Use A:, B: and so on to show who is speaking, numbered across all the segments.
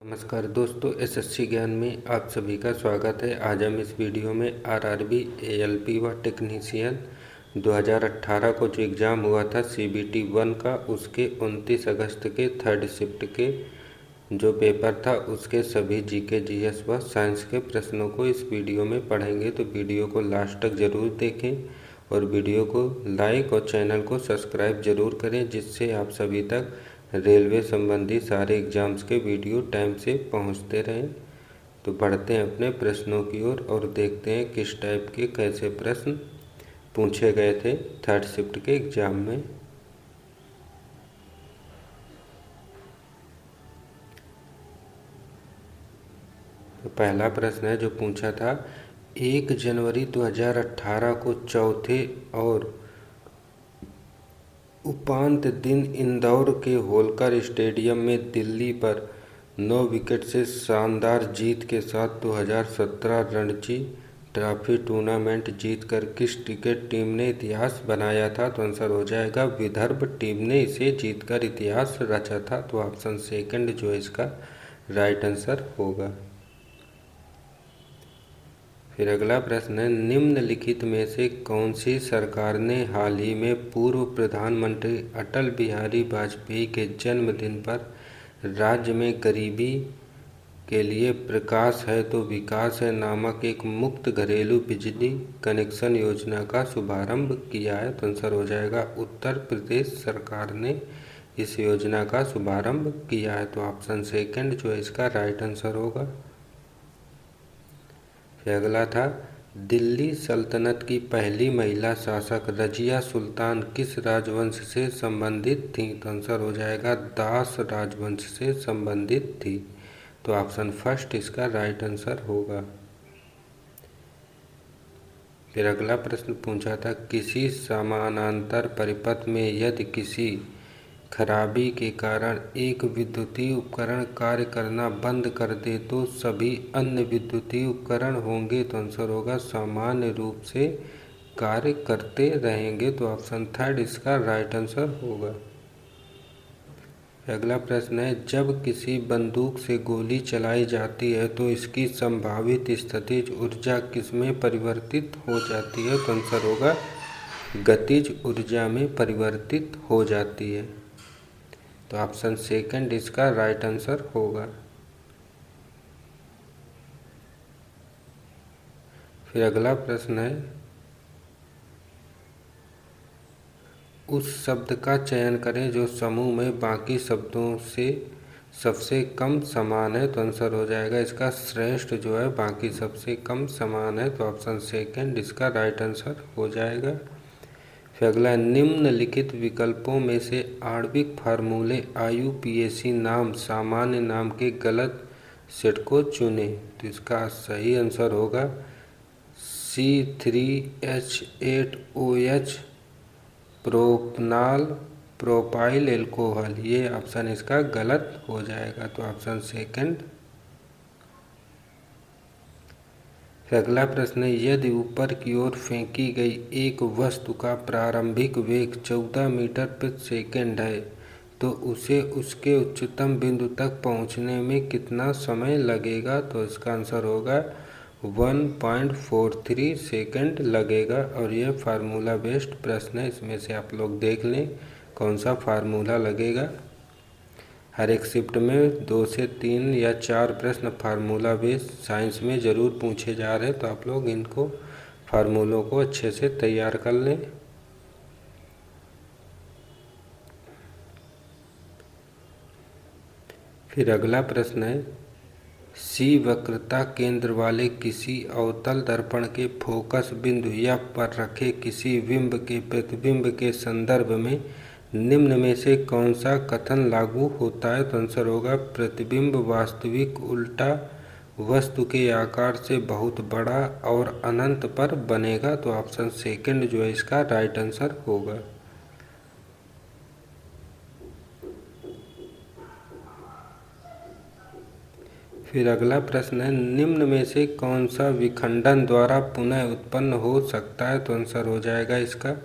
A: नमस्कार दोस्तों, एसएससी ज्ञान में आप सभी का स्वागत है। आज हम इस वीडियो में आरआरबी एएलपी व टेक्नीशियन 2018 को जो एग्ज़ाम हुआ था सीबीटी 1 का, उसके 29 अगस्त के थर्ड शिफ्ट के जो पेपर था उसके सभी जीके जीएस व साइंस के प्रश्नों को इस वीडियो में पढ़ेंगे। तो वीडियो को लास्ट तक ज़रूर देखें और वीडियो को लाइक और चैनल को सब्सक्राइब ज़रूर करें, जिससे आप सभी तक रेलवे संबंधी सारे एग्ज़ाम्स के वीडियो टाइम से पहुंचते रहें। तो बढ़ते हैं अपने प्रश्नों की ओर और देखते हैं किस टाइप के कैसे प्रश्न पूछे गए थे थर्ड शिफ्ट के एग्ज़ाम में। तो पहला प्रश्न है जो पूछा था, 1 जनवरी 2018 को चौथे और उपांत्य दिन इंदौर के होलकर स्टेडियम में दिल्ली पर 9 विकेट से शानदार जीत के साथ 2017 रणजी ट्रॉफी टूर्नामेंट जीतकर किस क्रिकेट टीम ने इतिहास बनाया था? तो आंसर हो जाएगा विदर्भ टीम ने इसे जीतकर इतिहास रचा था। तो ऑप्शन सेकंड जो है इसका राइट आंसर होगा। फिर अगला प्रश्न है, निम्नलिखित में से कौन सी सरकार ने हाल ही में पूर्व प्रधानमंत्री अटल बिहारी वाजपेयी के जन्मदिन पर राज्य में गरीबी के लिए प्रकाश है तो विकास है नामक एक मुफ्त घरेलू बिजली कनेक्शन योजना का शुभारंभ किया है? तो आंसर हो जाएगा उत्तर प्रदेश सरकार ने इस योजना का शुभारंभ किया है। तो ऑप्शन सेकंड जो है इसका राइट आंसर होगा। फिर अगला था, दिल्ली सल्तनत की पहली महिला शासक रजिया सुल्तान किस राजवंश से संबंधित थीं? तो आंसर हो जाएगा दास राजवंश से संबंधित थी। तो ऑप्शन फर्स्ट इसका राइट आंसर होगा। फिर अगला प्रश्न पूछा था, किसी समानांतर परिपथ में यदि किसी खराबी के कारण एक विद्युतीय उपकरण कार्य करना बंद कर दे तो सभी अन्य विद्युतीय उपकरण होंगे? तो आंसर होगा सामान्य रूप से कार्य करते रहेंगे। तो ऑप्शन थर्ड इसका राइट आंसर होगा। अगला प्रश्न है, जब किसी बंदूक से गोली चलाई जाती है तो इसकी संभावित स्थितिज ऊर्जा किसमें परिवर्तित हो जाती है? तो आंसर होगा गतिज ऊर्जा में परिवर्तित हो जाती है। तो ऑप्शन सेकंड इसका राइट आंसर होगा। फिर अगला प्रश्न है, उस शब्द का चयन करें जो समूह में बाकी शब्दों से सबसे कम समान है? तो आंसर हो जाएगा इसका श्रेष्ठ जो है बाकी सबसे कम समान है। तो ऑप्शन सेकंड इसका राइट आंसर हो जाएगा। फिर अगला, निम्नलिखित विकल्पों में से आणविक फार्मूले आयुपीएसी नाम सामान्य नाम के गलत सेट को चुने? तो इसका सही आंसर होगा C3H8OH प्रोपनाल प्रोपाइल एल्कोहल। ये ऑप्शन इसका गलत हो जाएगा। तो ऑप्शन सेकंड। फिर अगला प्रश्न है, यदि ऊपर की ओर फेंकी गई एक वस्तु का प्रारंभिक वेग 14 मीटर प्रति सेकंड है तो उसे उसके उच्चतम बिंदु तक पहुंचने में कितना समय लगेगा? तो इसका आंसर होगा 1.43 सेकंड लगेगा। और यह फार्मूला बेस्ड प्रश्न है, इसमें से आप लोग देख लें कौन सा फार्मूला लगेगा। हर एक शिफ्ट में 2 से 3 या 4 प्रश्न फार्मूला बेस्ड साइंस में ज़रूर पूछे जा रहे हैं, तो आप लोग इनको फार्मूलों को अच्छे से तैयार कर लें। फिर अगला प्रश्न है, सी वक्रता केंद्र वाले किसी अवतल दर्पण के फोकस बिंदु या पर रखे किसी बिंब के प्रतिबिंब के संदर्भ में निम्न में से कौन सा कथन लागू होता है? तो आंसर होगा प्रतिबिंब वास्तविक उल्टा वस्तु के आकार से बहुत बड़ा और अनंत पर बनेगा। तो ऑप्शन सेकंड जो है इसका राइट आंसर होगा। फिर अगला प्रश्न है, निम्न में से कौन सा विखंडन द्वारा पुनः उत्पन्न हो सकता है? तो आंसर हो जाएगा इसका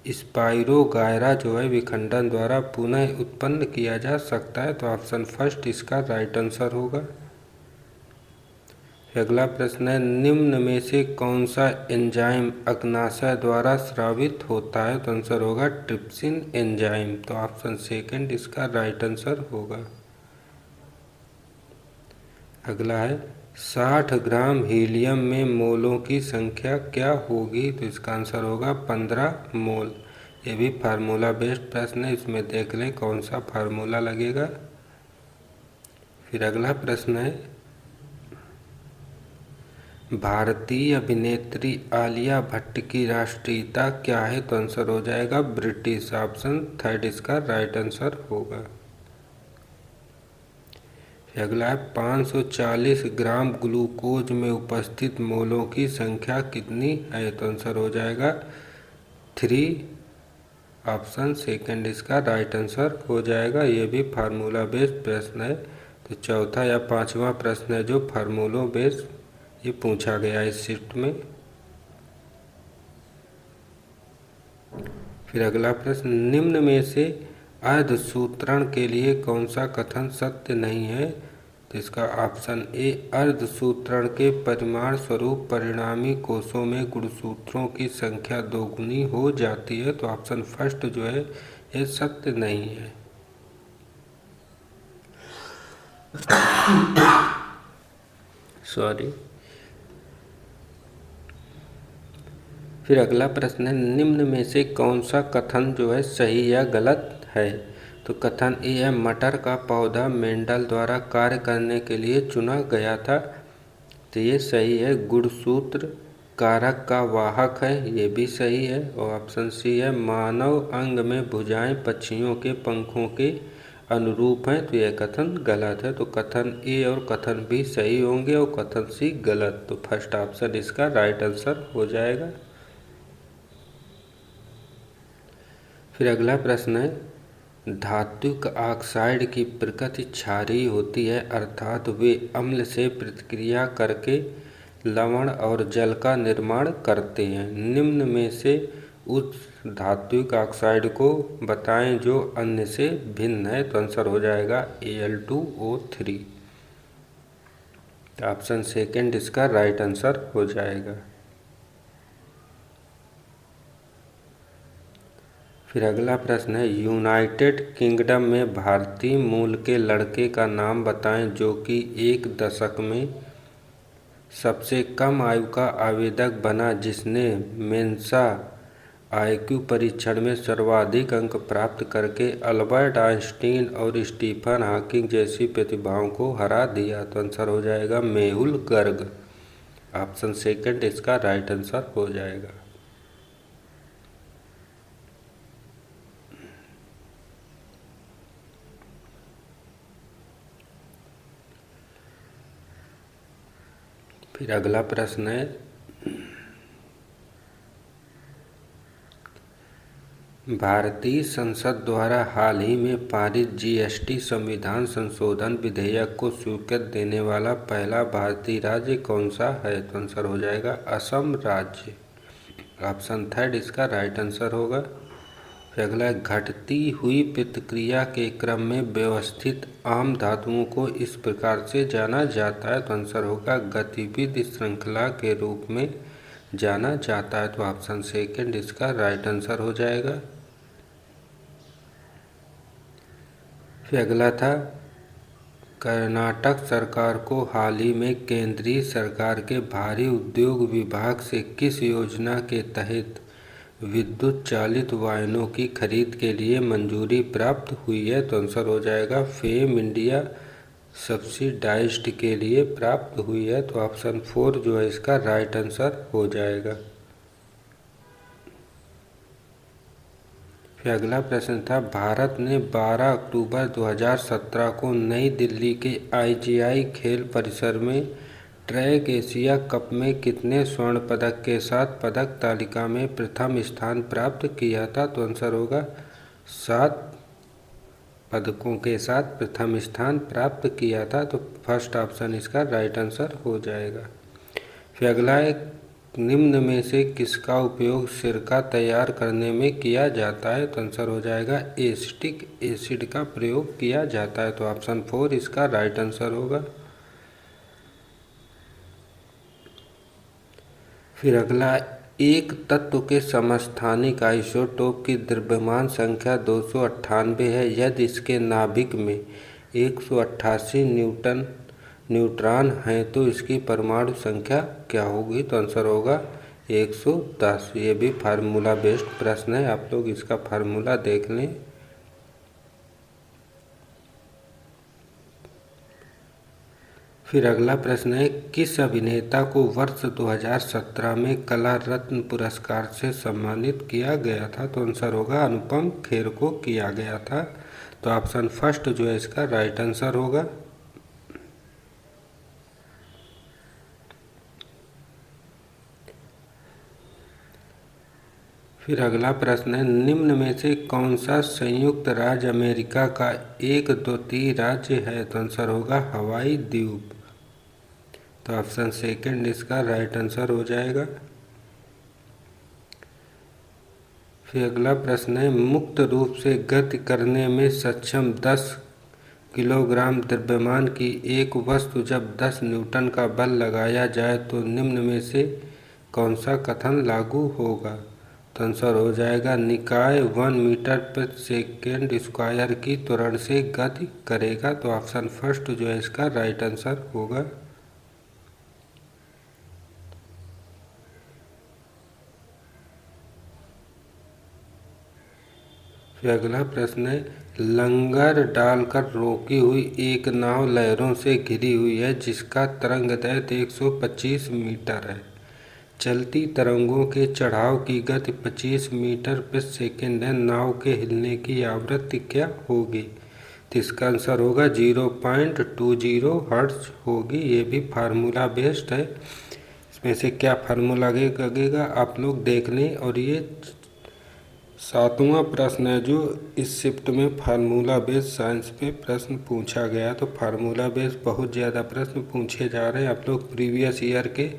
A: स्पाइरोगायरा जो है विखंडन द्वारा पुनः उत्पन्न किया जा सकता है? तो ऑप्शन फर्स्ट इसका राइट आंसर होगा। अगला प्रश्न है, निम्न में से कौन सा एंजाइम अग्नाशय द्वारा स्रावित होता है? तो आंसर होगा ट्रिप्सिन एंजाइम। तो ऑप्शन सेकंड इसका राइट आंसर होगा। अगला है, 60 ग्राम हीलियम में मोलों की संख्या क्या होगी? तो इसका आंसर होगा 15 मोल। ये भी फार्मूला बेस्ड प्रश्न है, इसमें देख लें कौन सा फार्मूला लगेगा। फिर अगला प्रश्न है, भारतीय अभिनेत्री आलिया भट्ट की राष्ट्रीयता क्या है? तो आंसर हो जाएगा ब्रिटिश। ऑप्शन थर्ड इसका राइट आंसर होगा। अगला है, 540 ग्राम ग्लूकोज में उपस्थित मोलों की संख्या कितनी है? तो आंसर हो जाएगा 3। ऑप्शन सेकंड इसका राइट आंसर हो जाएगा। ये भी फार्मूला बेस्ड प्रश्न है। तो चौथा या पांचवा प्रश्न है जो फार्मूलों बेस्ड ये पूछा गया इस शिफ्ट में। फिर अगला प्रश्न, निम्न में से अर्धसूत्रण के लिए कौन सा कथन सत्य नहीं है? तो इसका ऑप्शन ए, अर्धसूत्रण के परिमाण स्वरूप परिणामी कोषों में गुणसूत्रों की संख्या दोगुनी हो जाती है। तो ऑप्शन फर्स्ट जो है ये सत्य नहीं है। सॉरी। फिर अगला प्रश्न है, निम्न में से कौन सा कथन जो है सही या गलत है? तो कथन ए है, मटर का पौधा मेंडल द्वारा कार्य करने के लिए चुना गया था। तो ये सही है। गुणसूत्र कारक का वाहक है, ये भी सही है। और ऑप्शन सी है, मानव अंग में भुजाएं पक्षियों के पंखों के अनुरूप हैं। तो यह कथन गलत है। तो कथन ए और कथन बी सही होंगे और कथन सी गलत। तो फर्स्ट ऑप्शन इसका राइट आंसर हो जाएगा। फिर अगला प्रश्न है, धात्विक ऑक्साइड की प्रकृति क्षारीय होती है, अर्थात वे अम्ल से प्रतिक्रिया करके लवण और जल का निर्माण करते हैं। निम्न में से उस धात्विक ऑक्साइड को बताएं जो अन्य से भिन्न है। तो आंसर हो जाएगा Al2O3। ऑप्शन सेकंड इसका राइट आंसर हो जाएगा। फिर अगला प्रश्न है, यूनाइटेड किंगडम में भारतीय मूल के लड़के का नाम बताएं जो कि एक दशक में सबसे कम आयु का आवेदक बना, जिसने मेंसा आईक्यू परीक्षण में सर्वाधिक अंक प्राप्त करके अल्बर्ट आइंस्टीन और स्टीफन हॉकिंग जैसी प्रतिभाओं को हरा दिया। तो आंसर हो जाएगा मेहुल गर्ग। ऑप्शन सेकंड इसका राइट आंसर हो जाएगा। फिर अगला प्रश्न है, भारतीय संसद द्वारा हाल ही में पारित जीएसटी संविधान संशोधन विधेयक को स्वीकृति देने वाला पहला भारतीय राज्य कौन सा है? तो आंसर हो जाएगा असम राज्य। ऑप्शन थर्ड इसका राइट आंसर होगा। फिर अगला, घटती हुई प्रतिक्रिया के क्रम में व्यवस्थित आम धातुओं को इस प्रकार से जाना जाता है। तो आंसर होगा गतिविधि श्रृंखला के रूप में जाना जाता है। तो ऑप्शन सेकंड इसका राइट आंसर हो जाएगा। फिर अगला था, कर्नाटक सरकार को हाल ही में केंद्रीय सरकार के भारी उद्योग विभाग से किस योजना के तहत विद्युत चालित वाहनों की खरीद के लिए मंजूरी प्राप्त हुई है? तो आंसर हो जाएगा फेम इंडिया सब्सिडाइज्ड के लिए प्राप्त हुई है। तो ऑप्शन फोर जो है इसका राइट आंसर हो जाएगा। फिर अगला प्रश्न था, भारत ने 12 अक्टूबर 2017 को नई दिल्ली के आईजीआई खेल परिसर में ट्रैक एशिया कप में कितने स्वर्ण पदक के साथ पदक तालिका में प्रथम स्थान प्राप्त किया था? तो आंसर होगा 7 पदकों के साथ प्रथम स्थान प्राप्त किया था। तो फर्स्ट ऑप्शन इसका राइट आंसर हो जाएगा। फिर अगला है, निम्न में से किसका उपयोग सिरका तैयार करने में किया जाता है? तो आंसर हो जाएगा एसिटिक एसिड का प्रयोग किया जाता है। तो ऑप्शन 4 इसका राइट आंसर होगा। फिर अगला, एक तत्व के समस्थानिक आइसोटोप की द्रव्यमान संख्या 298 है यदि इसके नाभिक में 188 न्यूट्रॉन हैं तो इसकी परमाणु संख्या क्या होगी? तो आंसर होगा 110। ये भी फार्मूला बेस्ड प्रश्न है, आप लोग इसका फार्मूला देख लें। फिर अगला प्रश्न है, किस अभिनेता को वर्ष 2017 में कला रत्न पुरस्कार से सम्मानित किया गया था? तो आंसर होगा अनुपम खेर को किया गया था। तो ऑप्शन फर्स्ट जो है इसका राइट आंसर होगा। फिर अगला प्रश्न है, निम्न में से कौन सा संयुक्त राज्य अमेरिका का एक द्वितीय राज्य है? तो आंसर होगा हवाई द्वीप। तो ऑप्शन सेकंड इसका राइट आंसर हो जाएगा। फिर अगला प्रश्न है, मुक्त रूप से गति करने में सक्षम 10 किलोग्राम द्रव्यमान की एक वस्तु जब 10 न्यूटन का बल लगाया जाए तो निम्न में से कौन सा कथन लागू होगा? तो आंसर हो जाएगा निकाय 1 मीटर प्रति सेकेंड स्क्वायर की त्वरण से गति करेगा। तो ऑप्शन फर्स्ट जो है इसका राइट आंसर होगा। फिर अगला प्रश्न है, लंगर डालकर रोकी हुई एक नाव लहरों से घिरी हुई है जिसका तरंगदैर्घ्य 125 मीटर है। चलती तरंगों के चढ़ाव की गति 25 मीटर प्रति सेकेंड है। नाव के हिलने की आवृत्ति क्या होगी? तो इसका आंसर होगा 0.20 हर्ट्ज होगी। ये भी फार्मूला बेस्ड है, इसमें से क्या फार्मूला लगेगा आप लोग देख लें। और ये 7वां प्रश्न है जो इस शिफ्ट में फार्मूला बेस्ड साइंस पे प्रश्न पूछा गया। तो फार्मूला बेस्ड बहुत ज़्यादा प्रश्न पूछे जा रहे हैं। आप लोग प्रीवियस ईयर के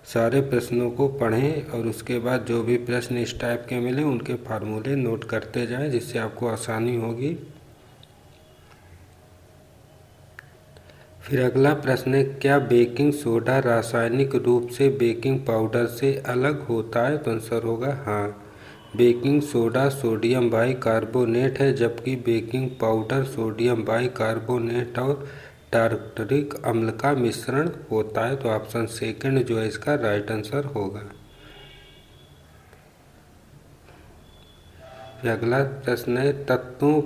A: सारे प्रश्नों को पढ़ें और उसके बाद जो भी प्रश्न इस टाइप के मिले उनके फार्मूले नोट करते जाएं, जिससे आपको आसानी होगी। फिर अगला प्रश्न है, क्या बेकिंग सोडा रासायनिक रूप से बेकिंग पाउडर से अलग होता है? तो आंसर होगा हाँ। बेकिंग सोडा सोडियम बाइकार्बोनेट है जबकि बेकिंग पाउडर सोडियम बाइकार्बोनेट और टार्टरिक अम्ल का मिश्रण होता है। तो ऑप्शन सेकंड जो है इसका राइट आंसर होगा। अगला प्रश्न है, तत्वों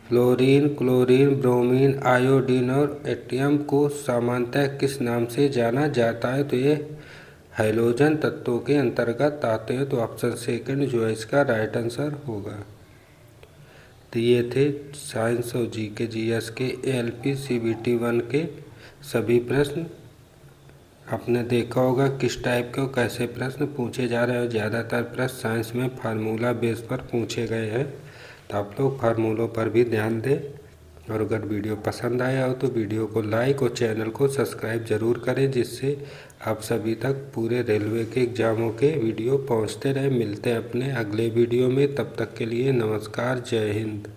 A: फ्लोरीन, क्लोरीन, ब्रोमीन, आयोडीन और एटियम को सामान्यतः किस नाम से जाना जाता है? तो ये हैलोजन तत्वों के अंतर्गत आते हैं। तो ऑप्शन सेकंड जो है इसका राइट आंसर होगा। तो ये थे साइंस और जीके जीएस के एएलपी सीबीटी 1 के सभी प्रश्न। आपने देखा होगा किस टाइप के और कैसे प्रश्न पूछे जा रहे हैं और ज़्यादातर प्रश्न साइंस में फार्मूला बेस पर पूछे गए हैं। तो आप लोग फार्मूलों पर भी ध्यान दें। और अगर वीडियो पसंद आया हो तो वीडियो को लाइक और चैनल को सब्सक्राइब ज़रूर करें, जिससे आप सभी तक पूरे रेलवे के एग्ज़ामों के वीडियो पहुंचते रहे। मिलते हैं अपने अगले वीडियो में, तब तक के लिए नमस्कार, जय हिंद।